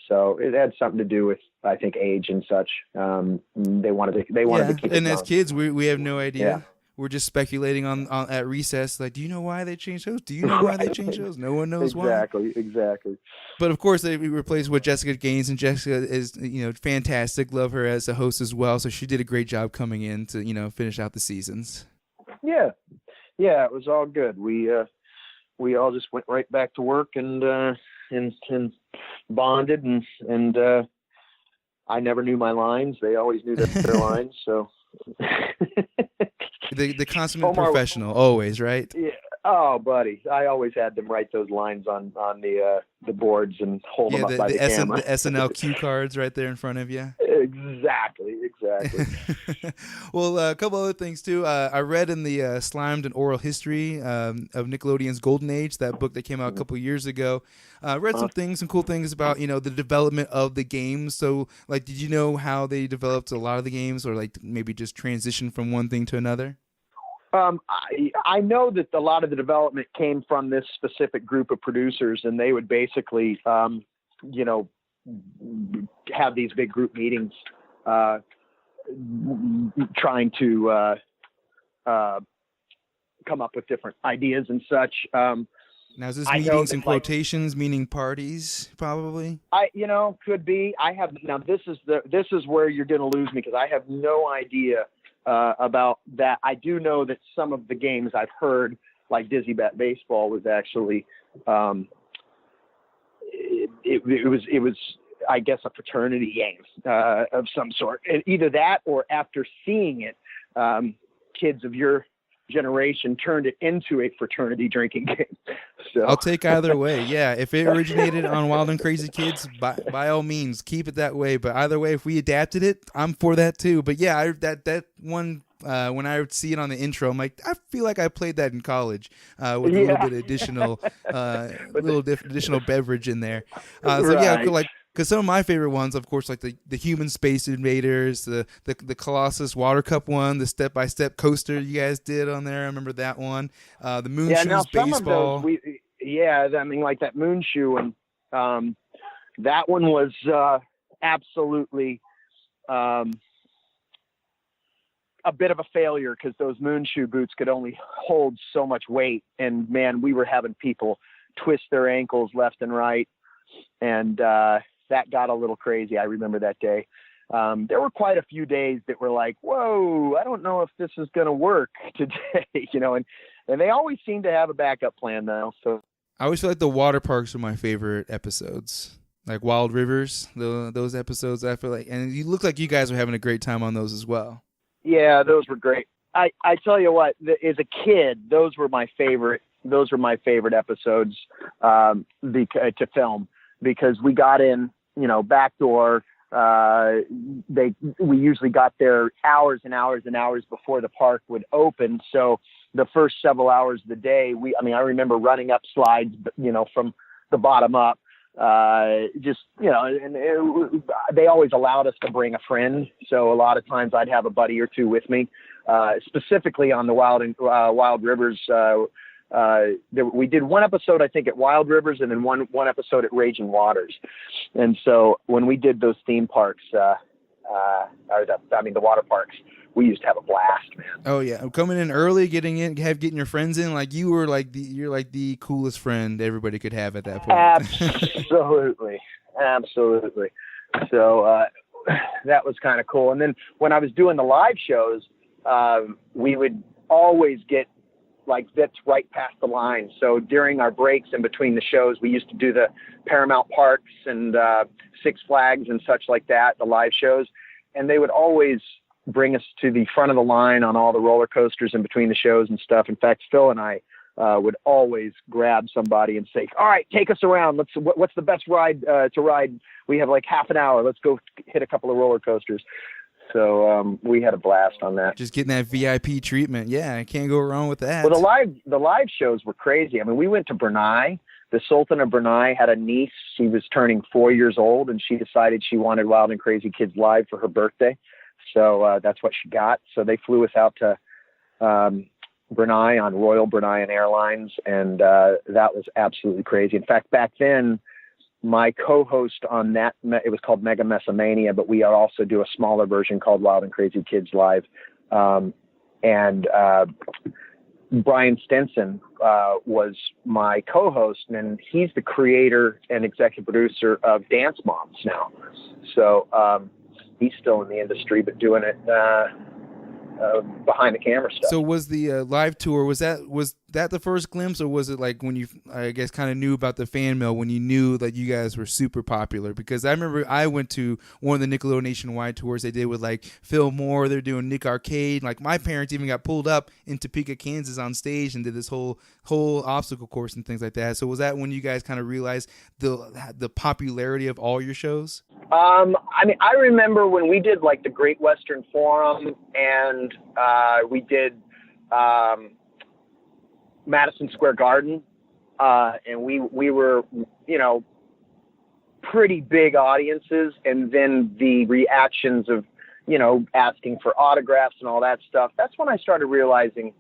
So it had something to do with, I think, age and such. They wanted to keep it and going. as kids, we have no idea. Yeah. We're just speculating on at recess. Like, do you know why they changed those? Do you know why they changed those? No one knows why. Exactly. But of course, they replaced with Jessica Gaines, and Jessica is fantastic. Love her as a host as well. So she did a great job coming in to finish out the seasons. Yeah, it was all good. We all just went right back to work and bonded and I never knew my lines. They always knew their lines. So. The consummate professional, always, right? Yeah. Oh, buddy, I always had them write those lines on the boards and hold them up by the camera. The SNL cue cards right there in front of you. Exactly. Well, a couple other things too. I read in the Slimed and Oral History of Nickelodeon's Golden Age, that book that came out a couple years ago. Read some cool things about the development of the games. So, like, did you know how they developed a lot of the games, or like maybe just transition from one thing to another? I know that a lot of the development came from this specific group of producers, and they would basically, have these big group meetings, trying to come up with different ideas and such. Now, is this meetings in quotations, meaning parties, probably? Could be. This is where you're going to lose me, because I have no idea about that. I do know that some of the games I've heard, like Dizzy Bat Baseball, was actually it was I guess a fraternity game of some sort. And either that, or after seeing it, kids of your generation turned it into a fraternity drinking game. So I'll take either way. Yeah, if it originated on Wild and Crazy Kids, by all means, keep it that way. But either way, if we adapted it, I'm for that too. But yeah, that one, when I would see it on the intro, I'm like, I feel like I played that in college with a little bit of additional, additional beverage in there. So yeah, like Because some of my favorite ones, of course, like the Human Space Invaders, the Colossus Water Cup one, the step-by-step coaster you guys did on there. I remember that one. The Moon Shoes now some baseball. of those I mean, like that Moon Shoe, and that one was absolutely a bit of a failure because those Moon Shoe boots could only hold so much weight, and man, we were having people twist their ankles left and right, and that got a little crazy. I remember that day. There were quite a few days that were like, whoa, I don't know if this is going to work today, and they always seem to have a backup plan though. So I always feel like the water parks are my favorite episodes, like Wild Rivers, those episodes. I feel like, and you look like you guys were having a great time on those as well. Yeah, those were great. I tell you what, as a kid, those were my favorite episodes to film, because we got in, back door. We usually got there hours and hours and hours before the park would open. So the first several hours of the day, I remember running up slides, from the bottom up, they always allowed us to bring a friend. So a lot of times I'd have a buddy or two with me, specifically on the Wild Rivers. We did one episode, I think, at Wild Rivers, and then one episode at Raging Waters. And so when we did those theme parks, the water parks, we used to have a blast, man. Oh yeah, coming in early, getting your friends in. Like you're like the coolest friend everybody could have at that point. Absolutely. So that was kind of cool. And then when I was doing the live shows, we would always get that's right past the line. So during our breaks in between the shows, we used to do the Paramount Parks and Six Flags and such like that, the live shows. And they would always bring us to the front of the line on all the roller coasters in between the shows and stuff. In fact, Phil and I would always grab somebody and say, all right, take us around. What's the best ride to ride? We have like half an hour. Let's go hit a couple of roller coasters. So we had a blast on that. Just getting that VIP treatment. Yeah, I can't go wrong with that. Well, the live shows were crazy. I mean, we went to Brunei. The Sultan of Brunei had a niece. She was turning 4 years old, and she decided she wanted Wild and Crazy Kids Live for her birthday. So that's what she got. So they flew us out to Brunei on Royal Bruneian Airlines, and that was absolutely crazy. In fact, back then, my co-host on that, it was called Mega Mesomania, but we also do a smaller version called Wild and Crazy Kids Live. And Brian Stinson was my co-host, and he's the creator and executive producer of Dance Moms now. So he's still in the industry, but doing it behind the camera stuff. So was the live tour, was that the first glimpse, or was it like when you, I guess, kind of knew about the fan mail, when you knew that you guys were super popular? Because I remember I went to one of the Nickelodeon Nationwide tours they did with like Phil Moore. They're doing Nick Arcade. Like my parents even got pulled up in Topeka, Kansas on stage and did this whole obstacle course and things like that. So was that when you guys kind of realized the popularity of all your shows? I mean, I remember when we did like the Great Western Forum, and we did Madison Square Garden, and we were, pretty big audiences, and then the reactions of, asking for autographs and all that stuff. That's when I started realizing,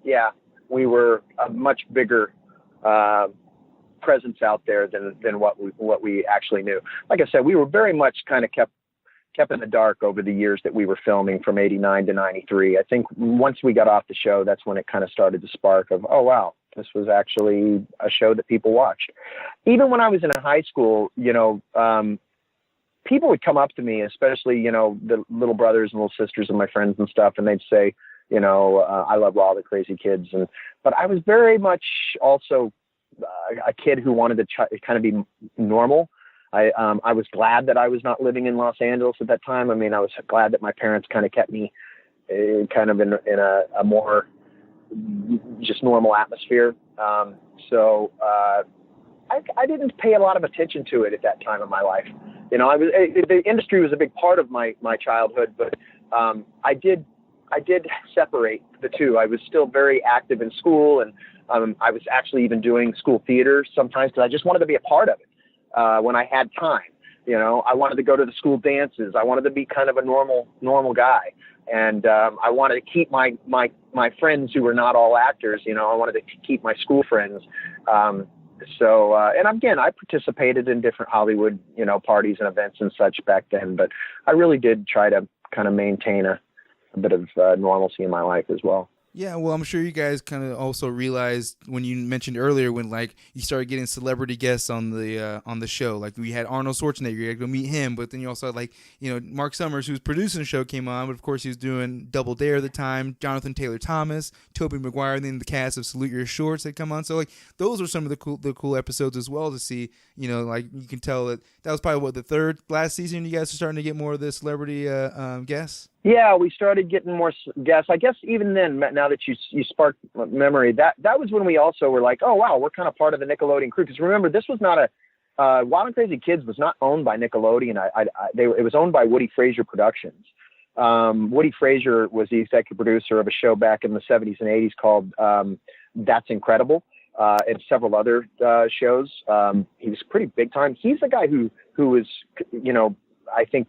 we were a much bigger presence out there than what we actually knew. Like I said, we were very much kind of kept in the dark over the years that we were filming from 89 to 93. I think once we got off the show, that's when it kind of started to spark of, oh, wow, this was actually a show that people watched. Even when I was in high school, people would come up to me, especially, the little brothers and little sisters of my friends and stuff, and they'd say, I love Wild and Crazy Kids. But I was very much also a kid who wanted to kind of be normal. I was glad that I was not living in Los Angeles at that time. I mean, I was glad that my parents kind of kept me kind of in a more just normal atmosphere. So I didn't pay a lot of attention to it at that time in my life. The industry was a big part of my childhood, but I did separate the two. I was still very active in school, and I was actually even doing school theater sometimes because I just wanted to be a part of it when I had time. I wanted to go to the school dances. I wanted to be kind of a normal guy. And I wanted to keep my friends who were not all actors. I wanted to keep my school friends. And again, I participated in different Hollywood, parties and events and such back then. But I really did try to kind of maintain a bit of normalcy in my life as well. Yeah, well, I'm sure you guys kind of also realized when you mentioned earlier when like you started getting celebrity guests on the show. Like we had Arnold Schwarzenegger, you had to go meet him, but then you also had like Mark Summers, who's producing the show, came on, but of course he was doing Double Dare at the time. Jonathan Taylor Thomas, Tobey Maguire, and then the cast of Salute Your Shorts had come on. So like those were some of the cool episodes as well to see. Like you can tell that was probably the third last season. You guys are starting to get more of the celebrity guests. Yeah, we started getting more guests. I guess even then, now that you sparked memory, that was when we also were like, oh, wow, we're kind of part of the Nickelodeon crew. Because remember, this was not Wild and Crazy Kids was not owned by Nickelodeon. It was owned by Woody Frazier Productions. Woody Frazier was the executive producer of a show back in the 70s and 80s called That's Incredible, and several other shows. He was pretty big time. He's the guy who was, I think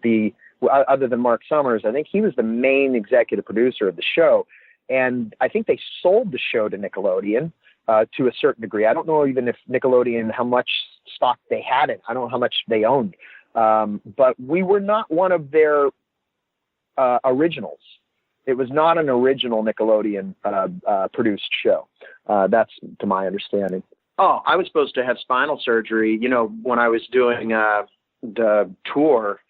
other than Mark Summers, I think he was the main executive producer of the show. And I think they sold the show to Nickelodeon to a certain degree. I don't know even if Nickelodeon, how much stock they had in. I don't know how much they owned. But we were not one of their originals. It was not an original Nickelodeon produced show. That's to my understanding. Oh, I was supposed to have spinal surgery, when I was doing the tour.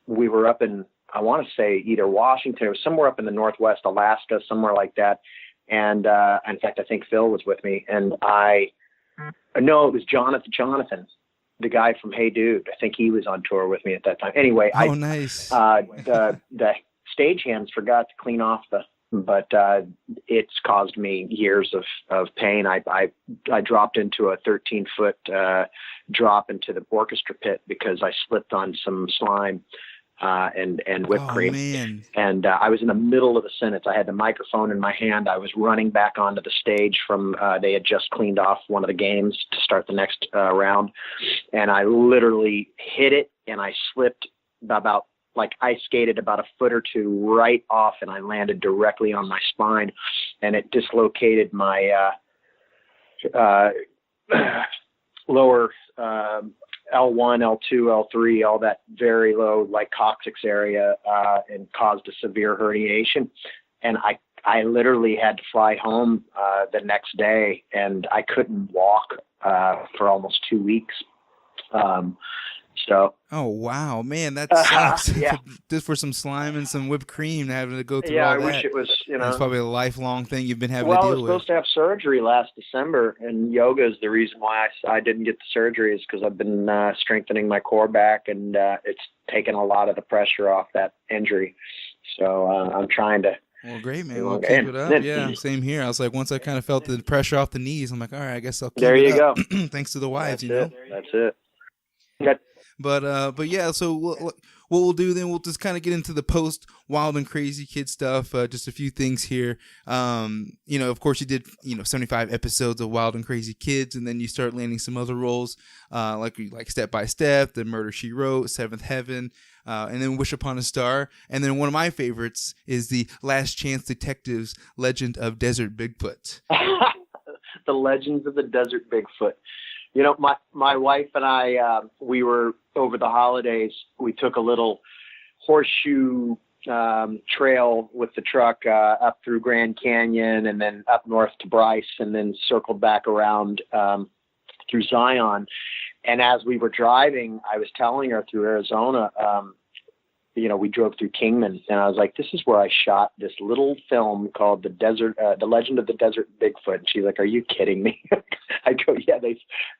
We were up in, I want to say either Washington or somewhere up in the Northwest, Alaska, somewhere like that. And, in fact, I think Phil was with me, and no, it was Jonathan, the guy from Hey Dude. I think he was on tour with me at that time. Anyway, nice. The stagehands forgot to clean off but it's caused me years of pain. I dropped into a 13-foot drop into the orchestra pit because I slipped on some slime and whipped cream. Man. And I was in the middle of the sentence. I had the microphone in my hand. I was running back onto the stage from they had just cleaned off one of the games to start the next round. And I literally hit it, and I slipped about, like I skated about a foot or two right off, and I landed directly on my spine, and it dislocated my lower L1, L2, L3, all that very low, like coccyx area, and caused a severe herniation. And I literally had to fly home the next day, and I couldn't walk for almost 2 weeks. Oh wow, man, that sucks. Yeah. Just for some slime and some whipped cream, having to go through all that. Yeah, I wish it was, It's probably a lifelong thing you've been having to Well, deal I was with. supposed to have surgery last December, and yoga is the reason why I didn't get the surgery, is because I've been strengthening my core back, and it's taken a lot of the pressure off that injury. So I'm trying to. Well, great, man. We'll keep it up. Yeah, same here. I was like, once I kind of felt the pressure off the knees, I'm like, all right, I guess I'll keep there it you up. go. Thanks to the wives, That's it. But yeah, so what we'll do then, we'll just kind of get into the post Wild and Crazy Kid stuff. Just a few things here. Of course you did, 75 episodes of Wild and Crazy Kids, and then you start landing some other roles, like Step by Step, The Murder, She Wrote, Seventh Heaven, and then Wish Upon a Star. And then one of my favorites is the Last Chance Detectives, Legend of Desert Bigfoot. The Legends of the Desert Bigfoot. My wife and I, we were over the holidays, we took a little horseshoe trail with the truck up through Grand Canyon, and then up north to Bryce, and then circled back around through Zion. And as we were driving, I was telling her through Arizona, we drove through Kingman, and I was like, this is where I shot this little film called The Legend of the Desert Bigfoot. And she's like, are you kidding me? I go, yeah,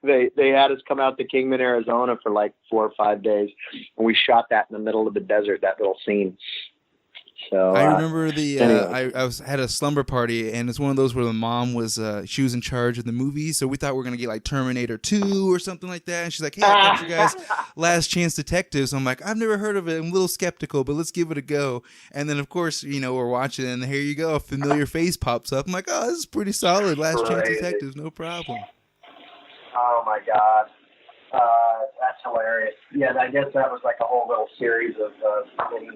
they had us come out to Kingman, Arizona for like 4 or 5 days, and we shot that in the middle of the desert, that little scene. So I remember I had a slumber party, and it's one of those where the mom was she was in charge of the movie, so we thought we were gonna get like Terminator 2 or something like that. And she's like, "Hey, I got you guys Last Chance Detectives." I'm like, "I've never heard of it. I'm a little skeptical, but let's give it a go." And then of course, we're watching, and here you go, a familiar face pops up. I'm like, "Oh, this is pretty solid. Last Chance Detectives, no problem." Oh my God. That's hilarious. Yeah, I guess that was like a whole little series of many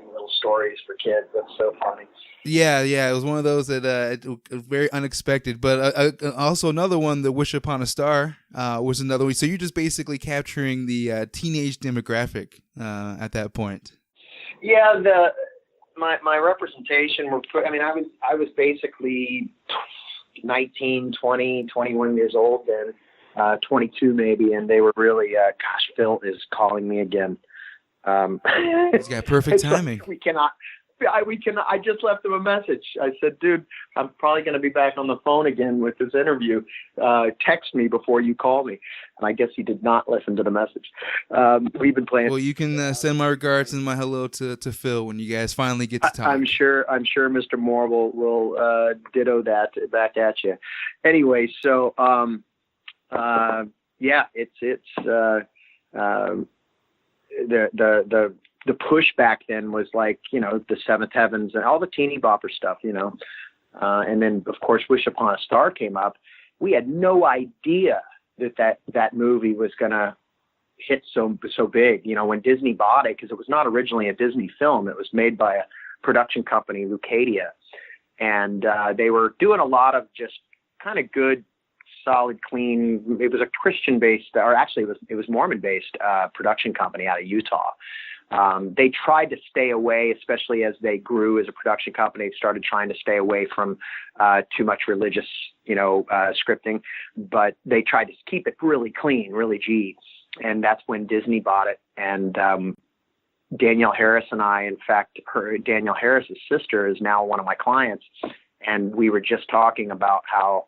little stories for kids. That's so funny. Yeah, it was one of those that it was very unexpected. But also another one, the Wish Upon a Star, was another one. So you're just basically capturing the teenage demographic at that point. Yeah, my representation I was basically 19, 20, 21 years old then. 22 maybe, and they were really, gosh, Phil is calling me again. He's got perfect timing. We cannot. I just left him a message. I said, dude, I'm probably going to be back on the phone again with this interview. Text me before you call me. And I guess he did not listen to the message. We've been playing. Well, you can send my regards and my hello to Phil when you guys finally get to talk. I'm sure Mr. Moore will ditto that back at you. Anyway, so the push back then was like, the Seventh Heavens and all the teeny bopper stuff, and then of course Wish Upon a Star came up. We had no idea that movie was gonna hit so big, when Disney bought it, because it was not originally a Disney film. It was made by a production company, Lucadia, and they were doing a lot of just kind of good, solid, clean. It was a Christian-based, or actually it was Mormon-based production company out of Utah. They tried to stay away, especially as they grew as a production company. They started trying to stay away from too much religious, scripting, but they tried to keep it really clean, really G. And that's when Disney bought it. And Danielle Harris and I, in fact, Danielle Harris's sister is now one of my clients, and we were just talking about how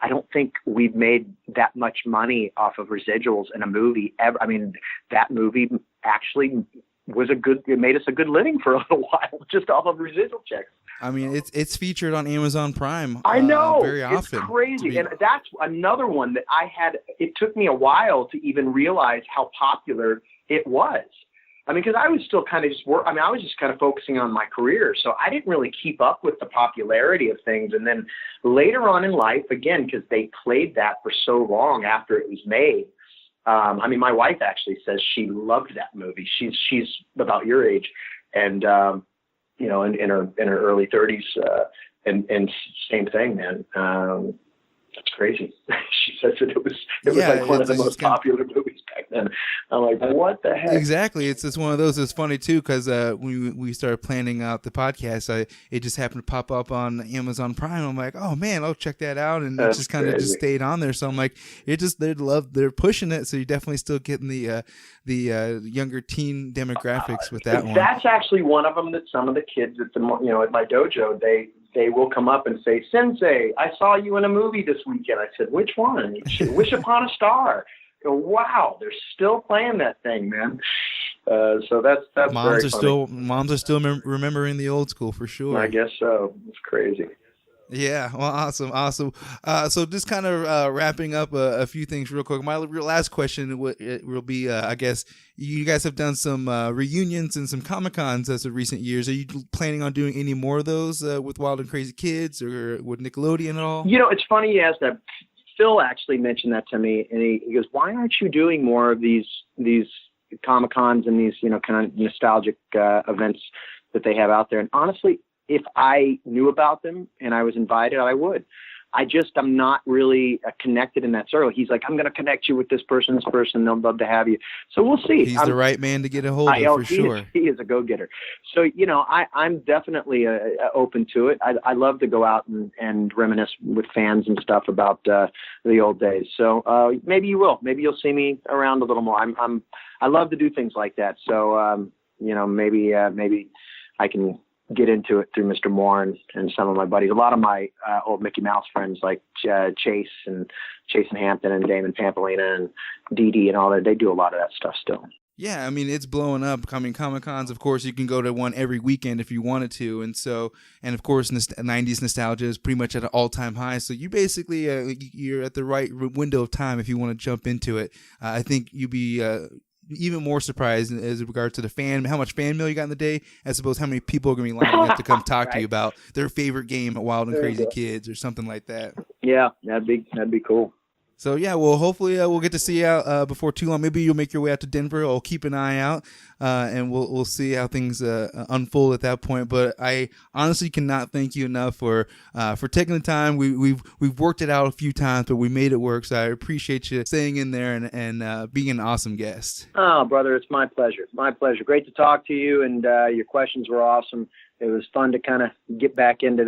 I don't think we've made that much money off of residuals in a movie ever. I mean, that movie actually it made us a good living for a little while, just off of residual checks. I mean, it's featured on Amazon Prime. I know, very often. It's crazy, and that's another one that I had. It took me a while to even realize how popular it was. I mean, because I was still kind of I was just kind of focusing on my career, so I didn't really keep up with the popularity of things. And then later on in life, again, because they played that for so long after it was made. I mean, my wife actually says she loved that movie. She's about your age, and in her early 30s, and same thing, man. That's crazy. She says that it was like one of the most popular movies back then. I'm like, what the heck? Exactly. It's just one of those. It's funny too, because when we started planning out the podcast, it just happened to pop up on Amazon Prime. I'm like, oh man, I'll check that out, and it just kind of just stayed on there. So I'm like, they're pushing it. So you're definitely still getting the younger teen demographics with that one. That's actually one of them that some of the kids at at my dojo, they will come up and say, Sensei, I saw you in a movie this weekend. I said, which one? Wish Upon a Star. I go, wow, they're still playing that thing, man. So that's moms very are funny. Moms are still remembering the old school for sure. I guess so. It's crazy. Yeah, well, awesome. So just kind of wrapping up a few things real quick. My last question will be, I guess, you guys have done some reunions and some Comic-Cons as of recent years. Are you planning on doing any more of those with Wild and Crazy Kids or with Nickelodeon at all? It's funny you asked that. Phil actually mentioned that to me, and he goes, why aren't you doing more of these Comic-Cons and these, kind of nostalgic events that they have out there? And honestly, if I knew about them and I was invited, I would. I'm not really connected in that circle. He's like, I'm going to connect you with this person. They'll love to have you. So we'll see. He's the right man to get a hold of for sure. He is a go-getter. So, I'm definitely open to it. I love to go out and reminisce with fans and stuff about the old days. So maybe you will. Maybe you'll see me around a little more. I love to do things like that. So, maybe I can get into it through Mr. Moore and some of my buddies. A lot of my old Mickey Mouse friends like Chase and Hampton and Damon Pampolina and Dee Dee and all that. They do a lot of that stuff still. Yeah, I mean, it's blowing up. I mean, Comic-Cons, of course, you can go to one every weekend if you wanted to. And of course, 90s nostalgia is pretty much at an all-time high. So you basically, you're at the right window of time if you want to jump into it. I think you'd be even more surprised as regard to how much fan mail you got in the day, as opposed to how many people are going to be lining up to come talk to you about their favorite game at Wild and Crazy Kids or something like that. Yeah, that'd be cool. So yeah, well, hopefully we'll get to see you out before too long. Maybe you'll make your way out to Denver. I'll keep an eye out, and we'll see how things unfold at that point. But I honestly cannot thank you enough for taking the time. We've worked it out a few times, but we made it work. So I appreciate you staying in there and being an awesome guest. Oh, brother, it's my pleasure. My pleasure. Great to talk to you, and your questions were awesome. It was fun to kind of get back into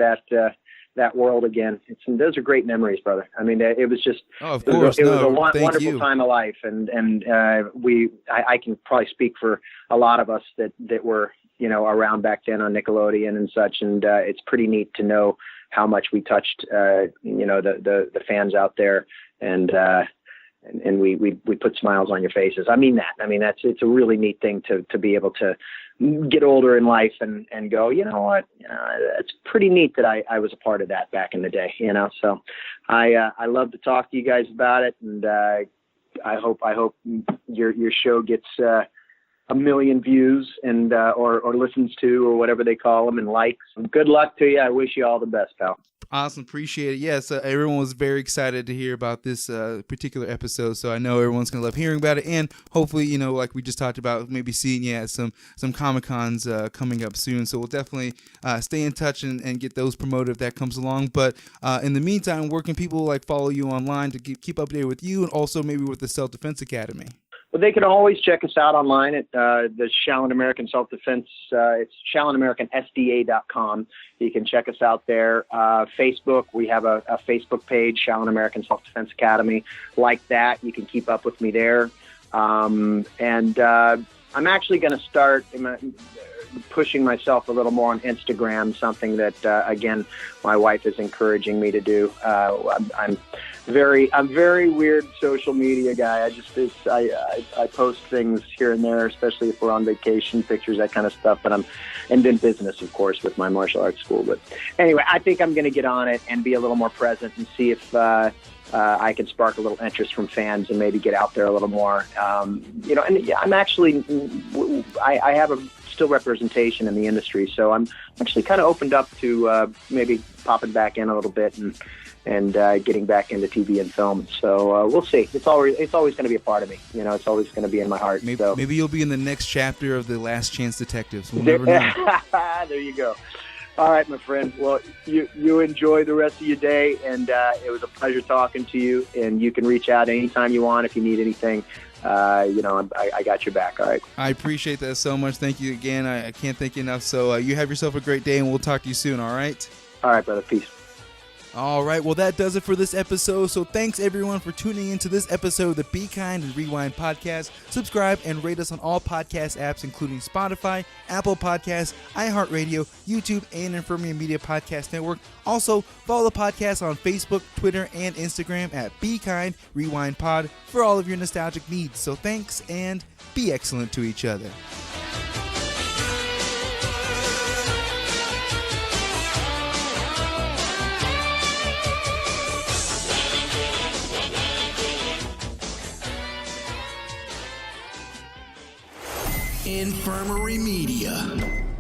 that world again. Those are great memories, brother. I mean, it was just, of course, it was a wonderful time of life. And I can probably speak for a lot of us that were, around back then on Nickelodeon and such. And it's pretty neat to know how much we touched, the fans out there. And we put smiles on your faces. I mean that. I mean, it's a really neat thing to be able to get older in life and go, you know what, it's pretty neat that I was a part of that back in the day, so I love to talk to you guys about it. And I hope your show gets 1 million views and or listens to, or whatever they call them, and likes. Good luck to you. I wish you all the best, pal. Awesome. Appreciate it. Yes, everyone was very excited to hear about this particular episode, so I know everyone's going to love hearing about it, and hopefully, like we just talked about, maybe seeing you at some Comic-Cons coming up soon, so we'll definitely stay in touch and get those promoted if that comes along. But in the meantime, where can people follow you online to keep updated with you, and also maybe with the Self-Defense Academy? Well, they can always check us out online at the Shaolin American Self-Defense. It's ShaolinAmericanSDA.com. You can check us out there. Facebook, we have a Facebook page, Shaolin American Self-Defense Academy. Like that, you can keep up with me there. And I'm actually going to start pushing myself a little more on Instagram, something that, again, my wife is encouraging me to do. I'm very weird social media guy. I post things here and there, especially if we're on vacation, pictures, that kind of stuff. But I'm in business, of course, with my martial arts school. But anyway, I think I'm going to get on it and be a little more present and see if I can spark a little interest from fans and maybe get out there a little more. And I'm actually, I have still representation in the industry, so I'm actually kind of opened up to maybe popping back in a little bit and getting back into TV and film. So we'll see. It's always going to be a part of me. It's always going to be in my heart. Maybe you'll be in the next chapter of the Last Chance Detectives. We'll never know. There you go. All right, my friend. Well, you enjoy the rest of your day, and it was a pleasure talking to you. And you can reach out anytime you want if you need anything. I got your back. All right. I appreciate that so much. Thank you again. I can't thank you enough. So you have yourself a great day, and we'll talk to you soon. All right. All right, brother. Peace. All right, well, that does it for this episode. So thanks, everyone, for tuning into this episode of the Be Kind and Rewind podcast. Subscribe and rate us on all podcast apps, including Spotify, Apple Podcasts, iHeartRadio, YouTube, and Infirmary Media Podcast Network. Also, follow the podcast on Facebook, Twitter, and Instagram at Be Kind Rewind Pod for all of your nostalgic needs. So thanks, and be excellent to each other. Infirmary Media.